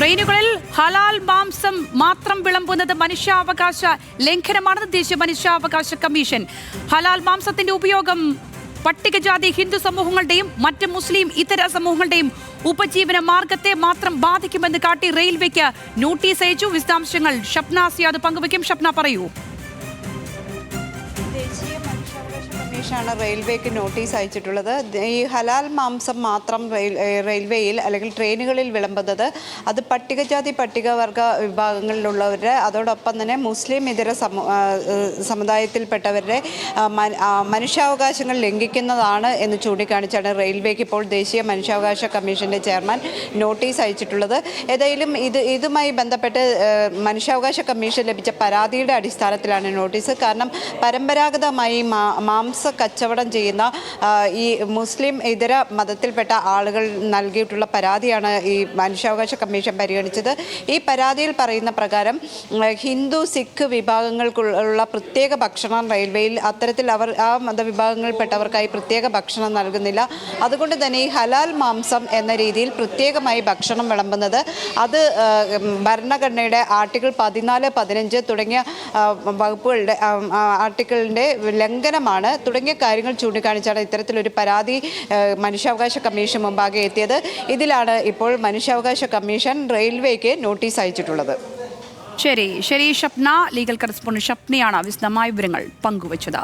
ട്രെയിനുകളിൽ ഹലാൽ മാംസം മാത്രം വിളമ്പുന്നത് മനുഷ്യാവകാശ ലംഘനമാണെന്ന് ദേശീയ മനുഷ്യാവകാശ കമ്മീഷൻ. ഹലാൽ മാംസത്തിന്റെ ഉപയോഗം പട്ടികജാതി ഹിന്ദു സമൂഹങ്ങളുടെയും മറ്റ് മുസ്ലിം ഇതര സമൂഹങ്ങളുടെയും ഉപജീവന മാർഗത്തെ മാത്രം ബാധിക്കുമെന്ന് കാട്ടി റെയിൽവേക്ക് നോട്ടീസ് അയച്ചു. വിശദാംശങ്ങൾ ഷപ്ന സിയാദ് പങ്കുവയ്ക്കും. ഷപ്ന, പറയൂ. ദേശീയ മനുഷ്യാവകാശ കമ്മീഷനാണ് റെയിൽവേക്ക് നോട്ടീസ് അയച്ചിട്ടുള്ളത്. ഈ ഹലാൽ മാംസം മാത്രം റെയിൽവേയിൽ അല്ലെങ്കിൽ ട്രെയിനുകളിൽ വിളമ്പുന്നത് അത് പട്ടികജാതി പട്ടികവർഗ വിഭാഗങ്ങളിലുള്ളവരുടെ അതോടൊപ്പം തന്നെ മുസ്ലിം ഇതര സമുദായത്തിൽപ്പെട്ടവരുടെ മനുഷ്യാവകാശങ്ങൾ ലംഘിക്കുന്നതാണ് എന്ന് ചൂണ്ടിക്കാണിച്ചാണ് റെയിൽവേക്ക് ഇപ്പോൾ ദേശീയ മനുഷ്യാവകാശ കമ്മീഷൻ്റെ ചെയർമാൻ നോട്ടീസ് അയച്ചിട്ടുള്ളത്. ഏതായാലും ഇതുമായി ബന്ധപ്പെട്ട് മനുഷ്യാവകാശ കമ്മീഷൻ ലഭിച്ച പരാതിയുടെ അടിസ്ഥാനത്തിലാണ് നോട്ടീസ്. കാരണം പരമ്പരാഗതമായി മാംസ കച്ചവടം ചെയ്യുന്ന ഈ മുസ്ലിം ഇതര മതത്തിൽപ്പെട്ട ആളുകൾ നൽകിയിട്ടുള്ള പരാതിയാണ് ഈ മനുഷ്യാവകാശ കമ്മീഷൻ പരിഗണിച്ചത്. ഈ പരാതിയിൽ പറയുന്ന പ്രകാരം ഹിന്ദു സിഖ് വിഭാഗങ്ങൾക്കുള്ള പ്രത്യേക ഭക്ഷണം റെയിൽവേയിൽ അത്തരത്തിൽ ആ മതവിഭാഗങ്ങളിൽപ്പെട്ടവർക്കായി പ്രത്യേക ഭക്ഷണം നൽകുന്നില്ല. അതുകൊണ്ട് തന്നെ ഈ ഹലാൽ മാംസം എന്ന രീതിയിൽ പ്രത്യേകമായി ഭക്ഷണം വിളമ്പുന്നത് അത് ഭരണഘടനയുടെ ആർട്ടിക്കിൾ 14, 15 തുടങ്ങിയ വകുപ്പുകളുടെ ആർട്ടിക്കിളിൻ്റെ ലംഘനമാണ് തുടങ്ങിയ കാര്യങ്ങൾ ചൂണ്ടിക്കാണിച്ചാണ് ഇത്തരത്തിലൊരു പരാതി മനുഷ്യാവകാശ കമ്മീഷൻ മുമ്പാകെ എത്തിയത്. ഇതിലാണ് ഇപ്പോൾ മനുഷ്യാവകാശ കമ്മീഷൻ റെയിൽവേക്ക് നോട്ടീസ് അയച്ചിട്ടുള്ളത്. ശരി ഷപ്ന. ലീഗൽ കറസ്പോണ്ടന്റ് ഷപ്നയാണ് വിശദമായ വിവരങ്ങൾ പങ്കുവച്ചത്.